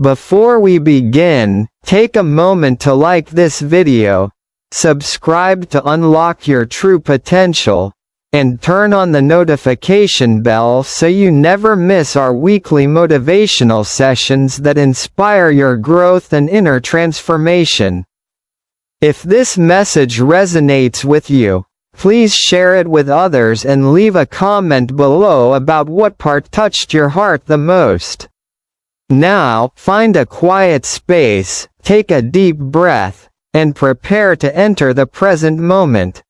Before we begin, take a moment to like this video, subscribe to unlock your true potential, and turn on the notification bell so you never miss our weekly motivational sessions that inspire your growth and inner transformation. If this message resonates with you, please share it with others and leave a comment below about what part touched your heart the most. Now, find a quiet space, take a deep breath, and prepare to enter the present moment.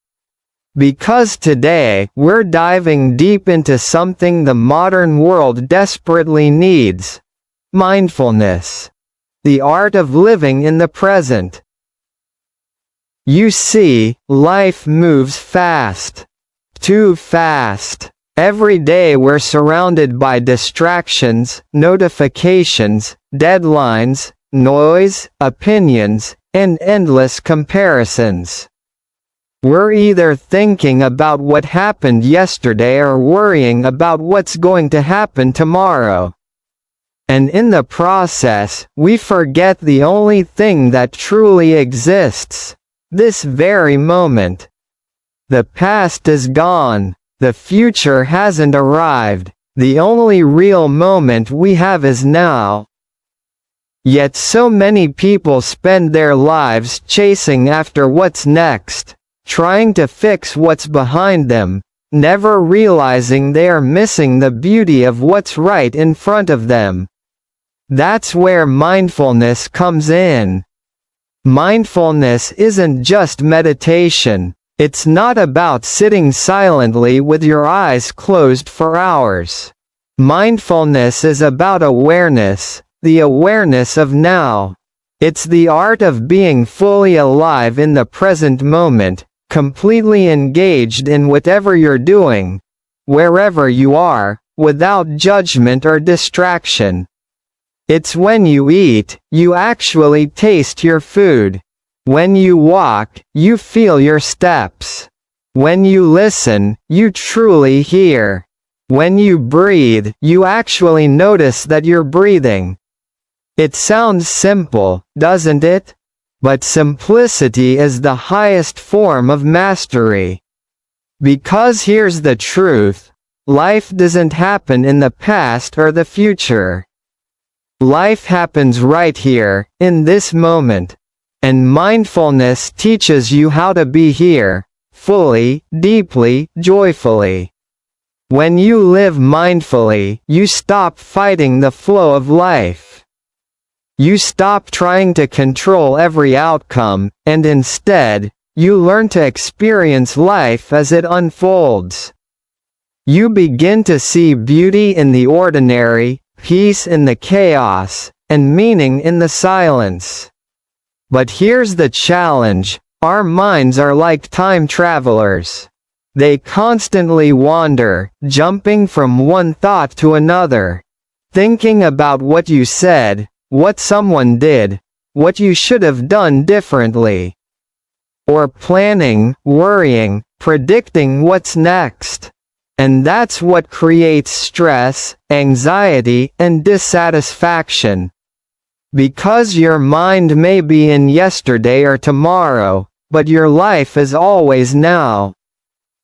Because today, we're diving deep into something the modern world desperately needs: mindfulness. The art of living in the present. You see, life moves fast. Too fast. Every day we're surrounded by distractions, notifications, deadlines, noise, opinions, and endless comparisons. We're either thinking about what happened yesterday or worrying about what's going to happen tomorrow. And in the process, we forget the only thing that truly exists: this very moment. The past is gone. The future hasn't arrived. The only real moment we have is now. Yet so many people spend their lives chasing after what's next, trying to fix what's behind them, never realizing they are missing the beauty of what's right in front of them. That's where mindfulness comes in. Mindfulness isn't just meditation. It's not about sitting silently with your eyes closed for hours. Mindfulness is about awareness, the awareness of now. It's the art of being fully alive in the present moment, completely engaged in whatever you're doing, wherever you are, without judgment or distraction. It's when you eat, you actually taste your food. When you walk, you feel your steps. When you listen, you truly hear. When you breathe, you actually notice that you're breathing. It sounds simple, doesn't it? But simplicity is the highest form of mastery. Because here's the truth: life doesn't happen in the past or the future. Life happens right here, in this moment. And mindfulness teaches you how to be here, fully, deeply, joyfully. When you live mindfully, you stop fighting the flow of life. You stop trying to control every outcome, and instead, you learn to experience life as it unfolds. You begin to see beauty in the ordinary, peace in the chaos, and meaning in the silence. But here's the challenge: our minds are like time travelers. They constantly wander, jumping from one thought to another, thinking about what you said, what someone did, what you should have done differently. Or planning, worrying, predicting what's next. And that's what creates stress, anxiety, and dissatisfaction. Because your mind may be in yesterday or tomorrow, but your life is always now.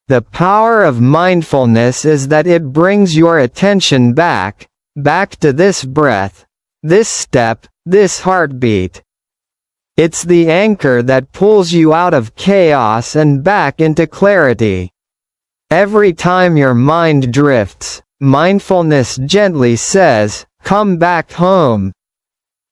The power of mindfulness is that it brings your attention back to this breath, this step, this heartbeat. It's the anchor that pulls you out of chaos and back into clarity. Every time your mind drifts, mindfulness gently says, "Come back home."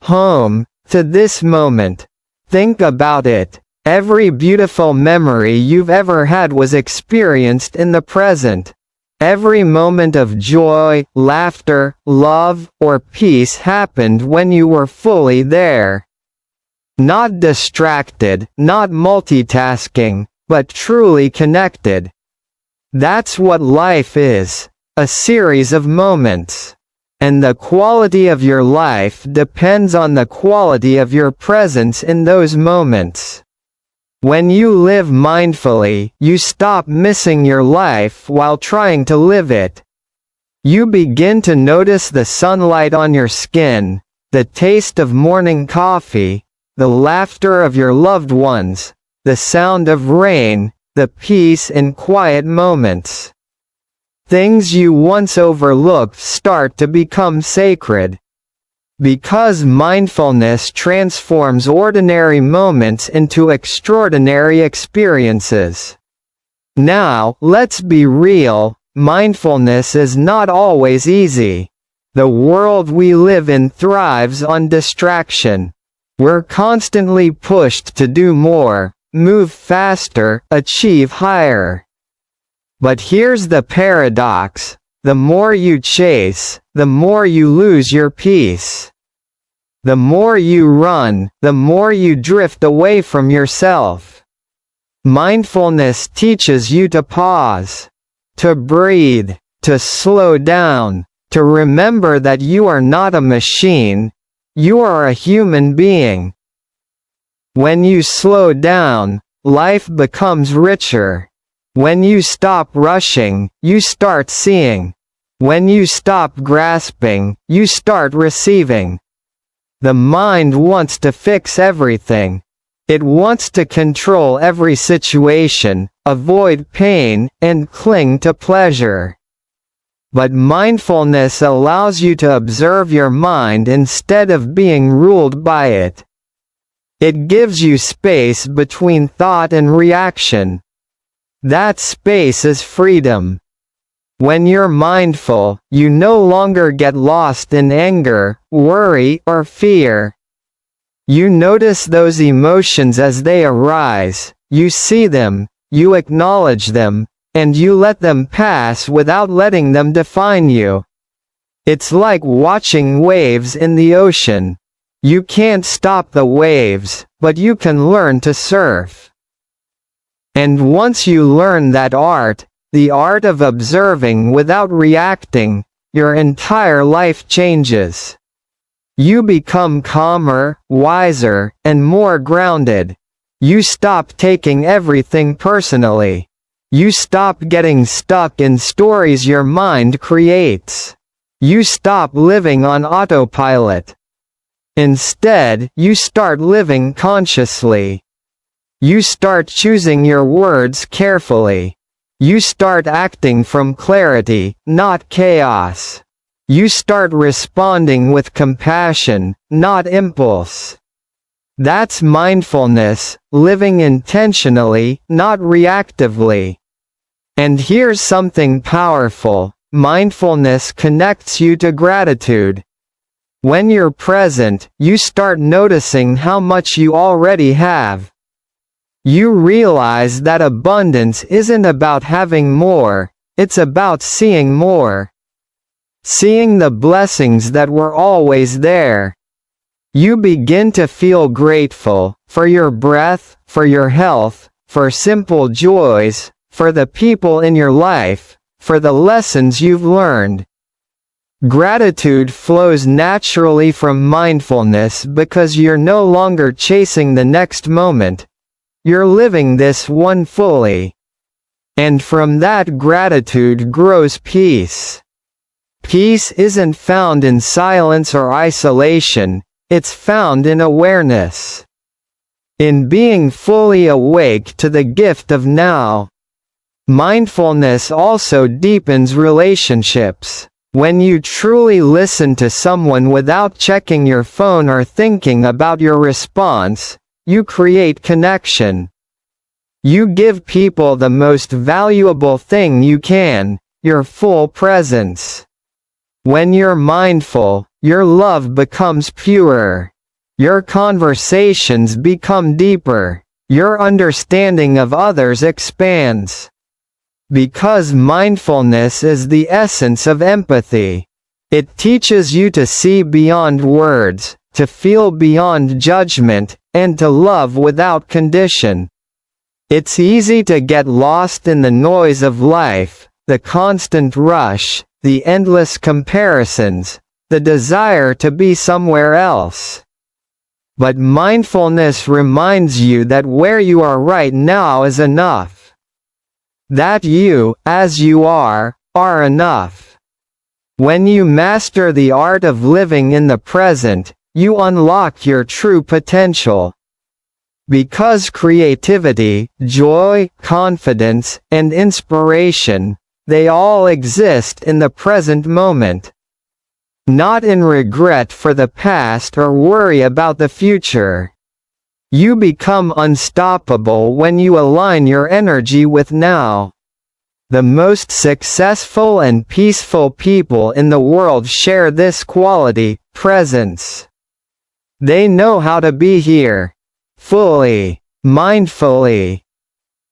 Home, to this moment. Think about it. Every beautiful memory you've ever had was experienced in the present. Every moment of joy, laughter, love, or peace happened when you were fully there. Not distracted, not multitasking, but truly connected. That's what life is: a series of moments. And the quality of your life depends on the quality of your presence in those moments. When you live mindfully, you stop missing your life while trying to live it. You begin to notice the sunlight on your skin, the taste of morning coffee, the laughter of your loved ones, the sound of rain, the peace in quiet moments. Things you once overlooked start to become sacred. Because mindfulness transforms ordinary moments into extraordinary experiences. Now, let's be real, mindfulness is not always easy. The world we live in thrives on distraction. We're constantly pushed to do more, move faster, achieve higher. But here's the paradox: the more you chase, the more you lose your peace. The more you run, the more you drift away from yourself. Mindfulness teaches you to pause, to breathe, to slow down, to remember that you are not a machine, you are a human being. When you slow down, life becomes richer. When you stop rushing, you start seeing. When you stop grasping, you start receiving. The mind wants to fix everything. It wants to control every situation, avoid pain, and cling to pleasure. But mindfulness allows you to observe your mind instead of being ruled by it. It gives you space between thought and reaction. That space is freedom. When you're mindful, you no longer get lost in anger, worry, or fear. You notice those emotions as they arise, you see them, you acknowledge them, and you let them pass without letting them define you. It's like watching waves in the ocean. You can't stop the waves, but you can learn to surf. And once you learn that art, the art of observing without reacting, your entire life changes. You become calmer, wiser, and more grounded. You stop taking everything personally. You stop getting stuck in stories your mind creates. You stop living on autopilot. Instead, you start living consciously. You start choosing your words carefully. You start acting from clarity, not chaos. You start responding with compassion, not impulse. That's mindfulness, living intentionally, not reactively. And here's something powerful: mindfulness connects you to gratitude. When you're present, you start noticing how much you already have. You realize that abundance isn't about having more, it's about seeing more. Seeing the blessings that were always there. You begin to feel grateful for your breath, for your health, for simple joys, for the people in your life, for the lessons you've learned. Gratitude flows naturally from mindfulness because you're no longer chasing the next moment. You're living this one fully. And from that gratitude grows peace. Peace isn't found in silence or isolation, it's found in awareness. In being fully awake to the gift of now. Mindfulness also deepens relationships. When you truly listen to someone without checking your phone or thinking about your response, you create connection. You give people the most valuable thing you can, your full presence. When you're mindful, your love becomes purer. Your conversations become deeper. Your understanding of others expands. Because mindfulness is the essence of empathy. It teaches you to see beyond words, to feel beyond judgment, and to love without condition. It's easy to get lost in the noise of life, the constant rush, the endless comparisons, the desire to be somewhere else. But mindfulness reminds you that where you are right now is enough. That you, as you are enough. When you master the art of living in the present, you unlock your true potential. Because creativity, joy, confidence, and inspiration, they all exist in the present moment. Not in regret for the past or worry about the future. You become unstoppable when you align your energy with now. The most successful and peaceful people in the world share this quality, presence. They know how to be here, fully, mindfully.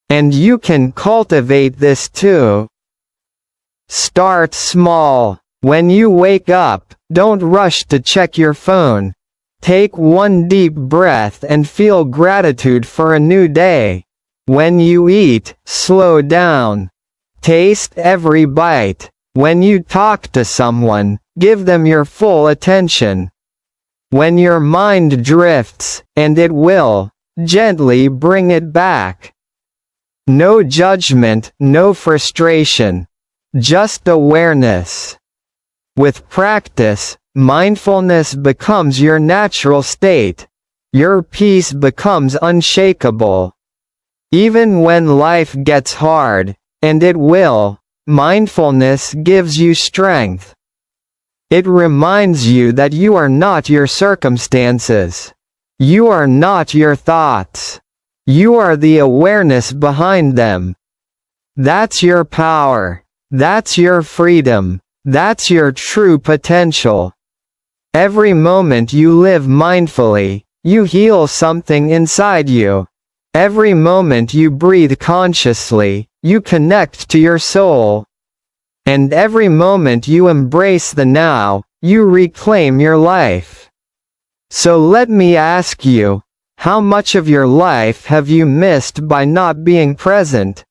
And you can cultivate this too. Start small. When you wake up, don't rush to check your phone. Take one deep breath and feel gratitude for a new day. When you eat, slow down. Taste every bite. When you talk to someone, give them your full attention. When your mind drifts, and it will, gently bring it back. No judgment, no frustration. Just awareness. With practice, mindfulness becomes your natural state. Your peace becomes unshakable. Even when life gets hard, and it will, mindfulness gives you strength. It reminds you that you are not your circumstances. You are not your thoughts. You are the awareness behind them. That's your power. That's your freedom. That's your true potential. Every moment you live mindfully, you heal something inside you. Every moment you breathe consciously, you connect to your soul. And every moment you embrace the now, you reclaim your life. So let me ask you, how much of your life have you missed by not being present?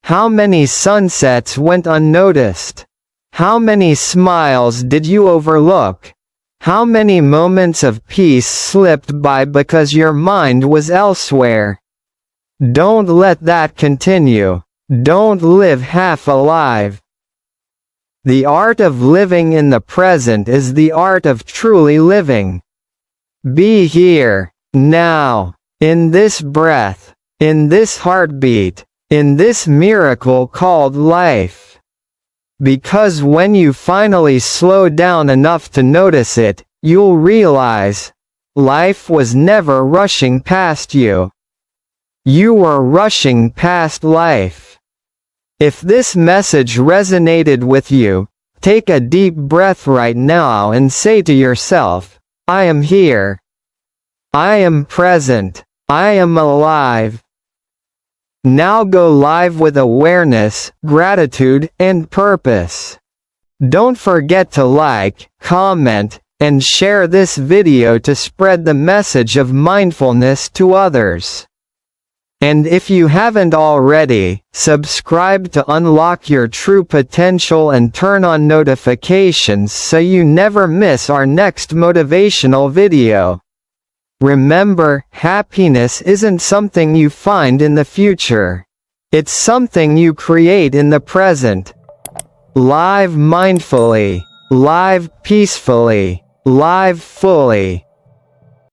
How many sunsets went unnoticed? How many smiles did you overlook? How many moments of peace slipped by because your mind was elsewhere? Don't let that continue. Don't live half alive. The art of living in the present is the art of truly living. Be here, now, in this breath, in this heartbeat, in this miracle called life. Because when you finally slow down enough to notice it, you'll realize, life was never rushing past you. You were rushing past life. If this message resonated with you, take a deep breath right now and say to yourself, I am here. I am present. I am alive. Now go live with awareness, gratitude, and purpose. Don't forget to like, comment, and share this video to spread the message of mindfulness to others. And if you haven't already, subscribe to unlock your true potential and turn on notifications so you never miss our next motivational video. Remember, happiness isn't something you find in the future. It's something you create in the present. Live mindfully, live peacefully, live fully.